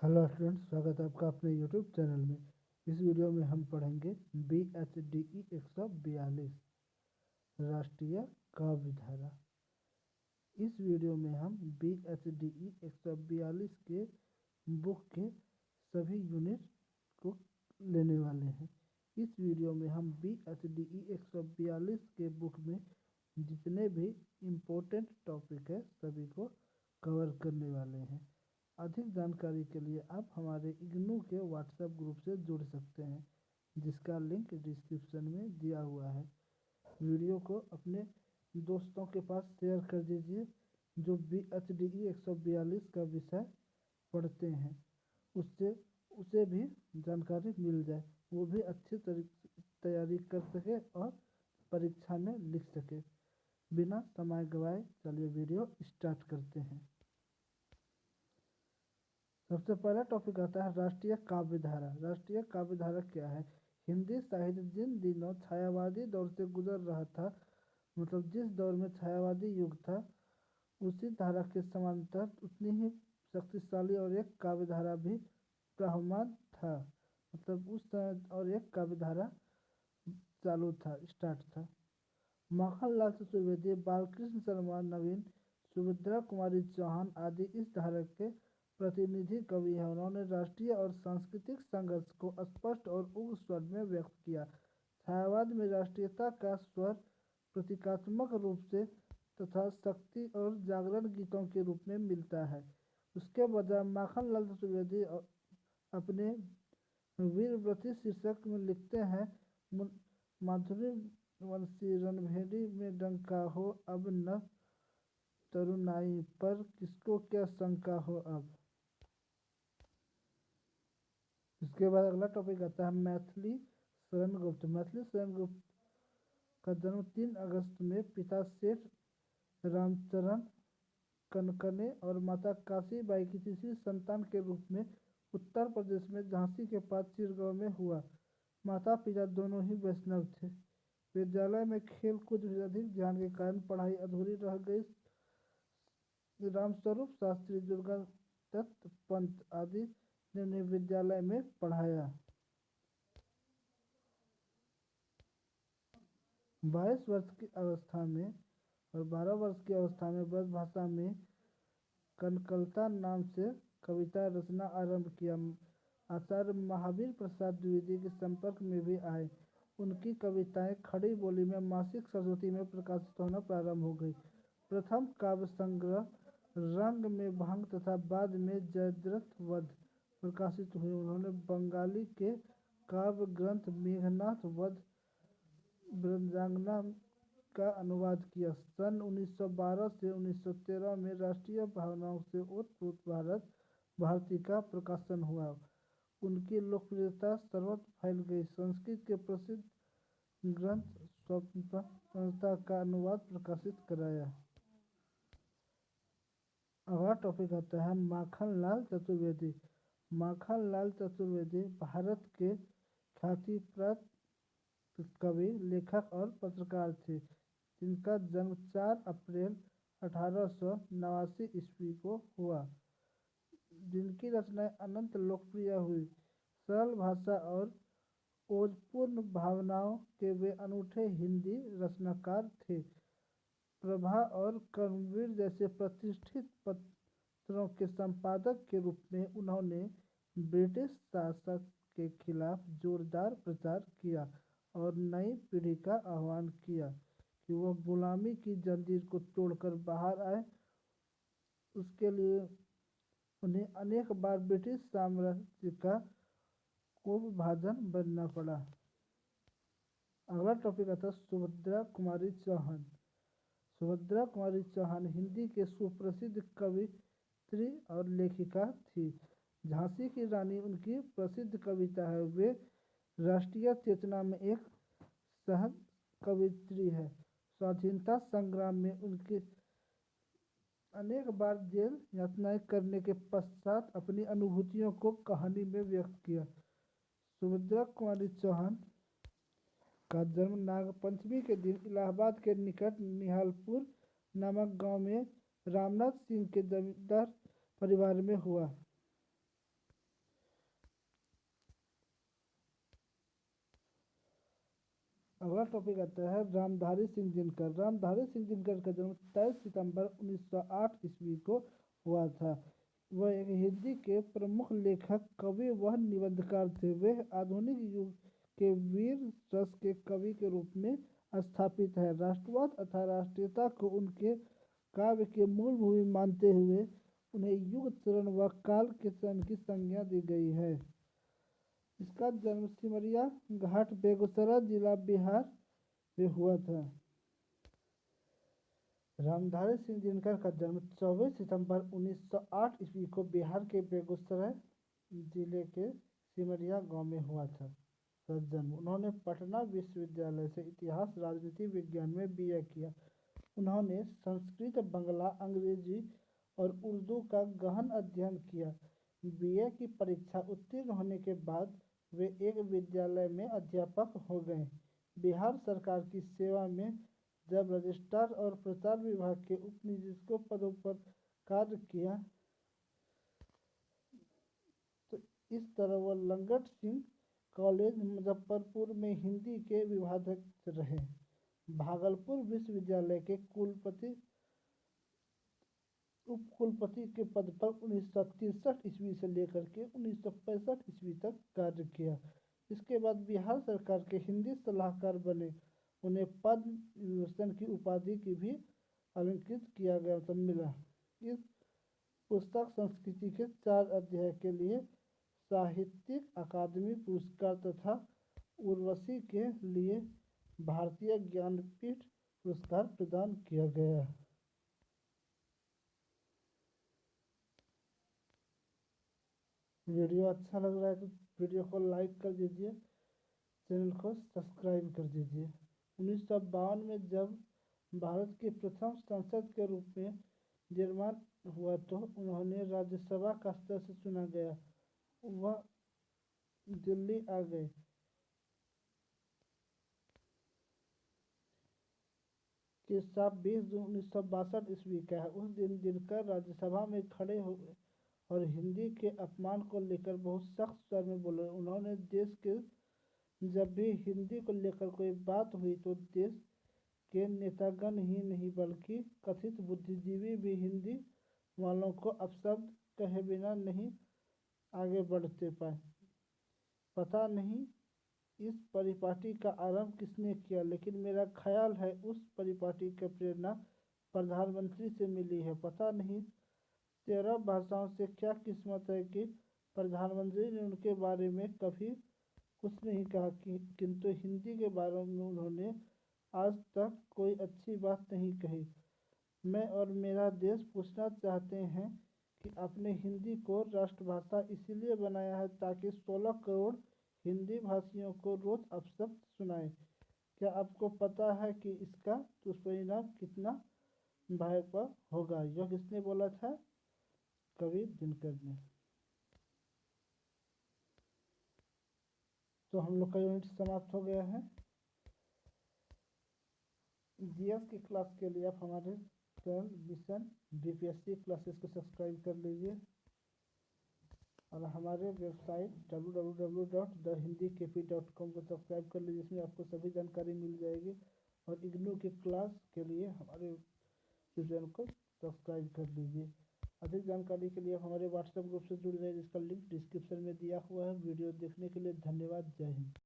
Hello students, स्वागत है आपका अपने यूट्यूब चैनल में। इस वीडियो में हम पढ़ेंगे BHDE 142 राष्ट्रीय काव्य धारा। इस वीडियो में हम BHDE 142 के बुक के सभी यूनिट को लेने वाले हैं। इस वीडियो में हम BHDE 142 के बुक में जितने भी इम्पोर्टेंट टॉपिक है सभी को कवर करने वाले हैं। अधिक जानकारी के लिए आप हमारे इग्नू के व्हाट्सएप ग्रुप से जुड़ सकते हैं, जिसका लिंक डिस्क्रिप्शन में दिया हुआ है। वीडियो को अपने दोस्तों के पास शेयर कर दीजिए जो BHDE 142 का विषय पढ़ते हैं, उसे भी जानकारी मिल जाए, वो भी अच्छी तैयारी कर सके और परीक्षा में लिख सके। बिना समय गवाए चलिए वीडियो स्टार्ट करते हैं। सबसे पहला टॉपिक आता है राष्ट्रीय काव्य धारा। राष्ट्रीय काव्य धारा क्या है? हिंदी साहित्य जिन दिनों छायावादी दौर से गुजर रहा था, मतलब जिस दौर में छायावादी युग था, उसी धारा के समांतर उतनी ही शक्तिशाली और एक काव्य धारा भी प्रवहमान था। मतलब उस समय और एक काव्य धारा चालू था, स्टार्ट था। माखनलाल चतुर्वेदी, बालकृष्ण शर्मा, नवीन, सुभद्रा कुमारी चौहान आदि इस धारा के प्रतिनिधि कवि हैं। उन्होंने राष्ट्रीय और सांस्कृतिक संघर्ष को स्पष्ट और उग्र स्वर में व्यक्त किया। छायावाद में राष्ट्रीयता का स्वर प्रतीकात्मक रूप से तथा शक्ति और जागरण गीतों के रूप में मिलता है। उसके बजाय माखनलाल चतुर्वेदी अपने वीरव्रती शीर्षक में लिखते हैं, माधुरी वंशी रणभेरी में डंका हो, अब न तरुणाई पर किसको क्या शंका हो अब। इसके बाद अगला टॉपिक आता है मैथिली शरण गुप्त। मैथिली शरण गुप्त का जन्म 3 अगस्त में पिता सेठ रामचरण कनकने और माता काशीबाई की तीसरी संतान के रूप में उत्तर प्रदेश में झांसी के पास चिरगांव में हुआ। माता पिता दोनों ही वैष्णव थे। विद्यालय में खेल कूद में अधिक ध्यान के कारण पढ़ाई अधूरी रह गई। रामस्वरूप शास्त्री, दुर्गादत्त पंत आदि ने उन्हें विद्यालय में पढ़ाया। 22 वर्ष की अवस्था में और 12 वर्ष की अवस्था में ब्रजभाषा में कनकलता नाम से कविता रचना आरंभ किया। आचार्य महावीर प्रसाद द्विवेदी के संपर्क में भी आए। उनकी कविताएं खड़ी बोली में मासिक सरस्वती में प्रकाशित होना प्रारंभ हो गई। प्रथम काव्य संग्रह रंग में भंग तथा बाद में जयद्रथ वध प्रकाशित हुए। उन्होंने बंगाली के काव्य ग्रंथ मेघनाथ वध ब्रजांगना का अनुवाद किया। सन 1912 से 1913 में राष्ट्रीय भावनाओं से ओतप्रोत भारत भारती का प्रकाशन हुआ। उनकी लोकप्रियता सर्वत्र फैल गई। संस्कृत के प्रसिद्ध ग्रंथ स्वतंत्रता का अनुवाद प्रकाशित कराया। अगला टॉपिक आता है माखनलाल चतुर्वेदी। माखनलाल चतुर्वेदी भारत के ख्यातिप्राप्त कवि, लेखक और पत्रकार थे, जिनका जन्म 4 अप्रैल 1889 ईस्वी को हुआ। जिनकी रचनाएं अनंत लोकप्रिय हुई। सरल भाषा और ओजपूर्ण भावनाओं के वे अनूठे हिंदी रचनाकार थे। प्रभा और कर्मवीर जैसे प्रतिष्ठित पत्रों के संपादक के रूप में उन्होंने ब्रिटिश शासक के खिलाफ जोरदार प्रचार किया और नई पीढ़ी का आह्वान किया कि वह गुलामी की जंजीर को तोड़कर बाहर आए। उसके लिए उन्हें अनेक बार ब्रिटिश साम्राज्य का कोपभाजन बनना पड़ा। अगला टॉपिक आता है सुभद्रा कुमारी चौहान। सुभद्रा कुमारी चौहान हिंदी के सुप्रसिद्ध कवयित्री और लेखिका थी। झांसी की रानी उनकी प्रसिद्ध कविता है। वे राष्ट्रीय चेतना में एक सहज कवयित्री है। स्वाधीनता संग्राम में उनके अनेक बार जेल यातनाएं करने के पश्चात अपनी अनुभूतियों को कहानी में व्यक्त किया। सुभद्रा कुमारी चौहान का जन्म नागपंचमी के दिन इलाहाबाद के निकट निहालपुर नामक गांव में रामनाथ सिंह के जमींदार परिवार में हुआ। अगला टॉपिक आता है रामधारी सिंह दिनकर। रामधारी सिंह दिनकर का जन्म 23 सितंबर 1908 ईस्वी को हुआ था। वह एक हिंदी के प्रमुख लेखक, कवि व निबंधकार थे। वे आधुनिक युग के वीर रस के कवि के रूप में स्थापित है। राष्ट्रवाद तथा राष्ट्रीयता को उनके काव्य के मूल भूमि मानते हुए उन्हें युग चरण व काल के चरण की संज्ञा दी गई है। इसका जन्म सिमरिया घाट, बेगूसराय जिला, बिहार में हुआ था। रामधारी सिंह दिनकर का जन्म 24 सितंबर 1908 ईस्वी को बिहार के बेगूसराय जिले के सिमरिया गांव में हुआ था। जन्म उन्होंने पटना विश्वविद्यालय से इतिहास राजनीति विज्ञान में बीए किया। उन्होंने संस्कृत, बंगला, अंग्रेजी और उर्दू का गहन अध्ययन किया। बीए की परीक्षा उत्तीर्ण होने के बाद वे एक विद्यालय में अध्यापक हो गए। बिहार सरकार की सेवा में जब रजिस्ट्रार और प्रचार विभाग के उप निदेशकों पदों पर कार्य किया तो इस तरह वह लंगट सिंह कॉलेज मुजफ्फरपुर में हिंदी के विभागक रहे। भागलपुर विश्वविद्यालय के उप कुलपति के पद पर 1963 ईस्वी से लेकर के 1965 ईस्वी तक कार्य किया। इसके बाद बिहार सरकार के हिंदी सलाहकार बने। उन्हें पद्म विभूषण की उपाधि की भी अलंकृत किया गया तो मिला। इस पुस्तक संस्कृति के 4 अध्याय के लिए साहित्यिक अकादमी पुरस्कार तथा उर्वशी के लिए भारतीय ज्ञानपीठ पुरस्कार प्रदान किया गया। वीडियो अच्छा लग रहा है तो वीडियो को लाइक कर दीजिए, चैनल को सब्सक्राइब कर दीजिए। 1952 में जब भारत के प्रथम सांसद के रूप में निर्माण हुआ तो उन्होंने राज्यसभा का सदस्य चुना गया। वह दिल्ली आ गए। के साथ 20 जून 1962 ईस्वी का है। उस दिन दिनकर राज्यसभा में खड़े हुए और हिंदी के अपमान को लेकर बहुत सख्त स्वर में बोले। उन्होंने देश के जब भी हिंदी को लेकर कोई बात हुई तो देश के नेतागण ही नहीं बल्कि कथित बुद्धिजीवी भी हिंदी वालों को अपशब्द कहे बिना नहीं आगे बढ़ते पाए। पता नहीं इस परिपाटी का आरंभ किसने किया, लेकिन मेरा ख्याल है उस परिपाटी की प्रेरणा प्रधानमंत्री से मिली है। पता नहीं 13 भाषाओं से क्या किस्मत है कि प्रधानमंत्री ने उनके बारे में कभी कुछ नहीं कहा किंतु हिंदी के बारे में उन्होंने आज तक कोई अच्छी बात नहीं कही। मैं और मेरा देश पूछना चाहते हैं कि आपने हिंदी को राष्ट्रभाषा इसीलिए बनाया है ताकि 16 करोड़ हिंदी भाषियों को रोज अपशब्द सुनाए। क्या आपको पता है कि इसका दुष्परिणाम कितना भयावह होगा? यह किसने बोला था? कवि दिनकर ने। तो हम लोग का यूनिट समाप्त हो गया है। जीएस की क्लास के लिए आप हमारे चैनल मिशन बीपीएससी क्लासेस को सब्सक्राइब कर लीजिए और हमारे वेबसाइट www.thehindikp.com को सब्सक्राइब कर लीजिए, जिसमें आपको सभी जानकारी मिल जाएगी। और इग्नू की क्लास के लिए हमारे चैनल को सब्सक्राइब कर लीजिए। अधिक जानकारी के लिए हमारे व्हाट्सएप ग्रुप से जुड़ जाए, जिसका लिंक डिस्क्रिप्शन में दिया हुआ है। वीडियो देखने के लिए धन्यवाद। जय हिंद।